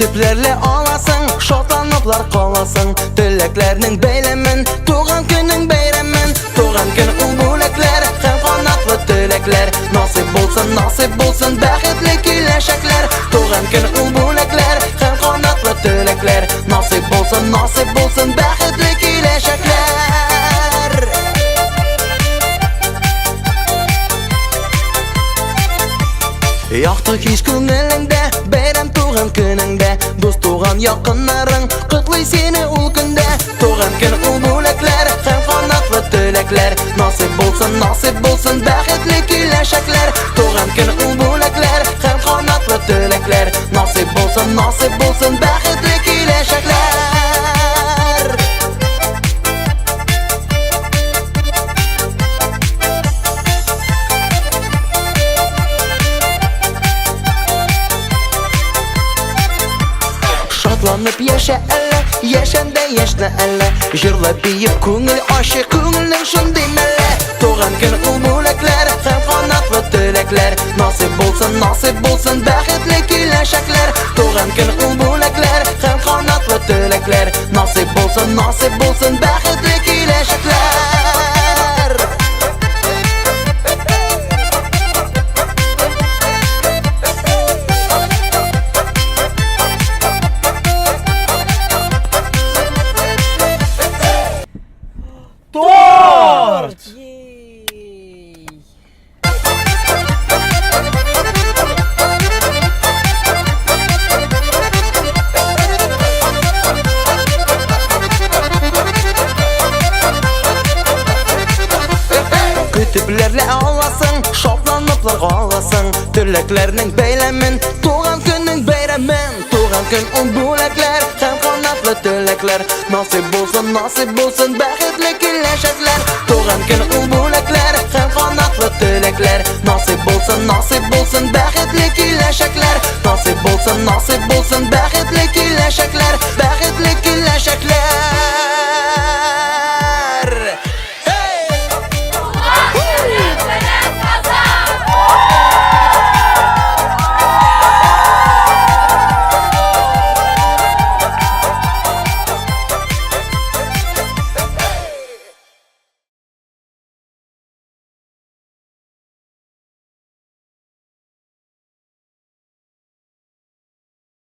Kütüplerle alasın, şotlanıplar kalasın. Dileklerinin beylemin, tuğan günün beyremin. Tuğan gün ulbulekler, hem kanatlı dilekler. Nasip bulsun, bəxtli kileşekler. Tuğan gün ulbulekler, hem kanatlı dilekler. Nasip bulsun, bəxtli kileşekler. Yaktı hiç günelinde, beyrem tuğan gününde. Dost tuğan yakınların, kutluy seni ul günde. Tuğan gün ulbulekler, hem kanatlı dilekler. Nasip bulsun, bəxtli kileşekler. Tuğan gün ulbulekler, hem kanatlı dilekler. Nasip bulsun, bəxtli kileşekler. Şatlanıp yaşa elle, yaşan da yaşna elle. Jırla biyip köngül aşık, köngülün şun demelle. Tuğan gün ulbulekler, hem kanatlı dilekler. Nasip bulsun, bəxtli kileşekler. Tuğan gün ulbulekler, hem kanatlı dilekler. Nasip bulsun, bəxtli kileşekler. Tort! Yay! Kütüplerle alasın, şoplanıplar kalasın. Dileklerinin beylemin, tuğan günün beyremin. Tuğan gün ulbulekler, hem kanatlı dilekler. Nasip bulsun, bəxtli kileşekler. Tuğan gün ulbulekler, hem kanatlı dilekler. Nasip bulsun, bəxtli kileşekler. Nasip bulsun, bəxtli kileşekler.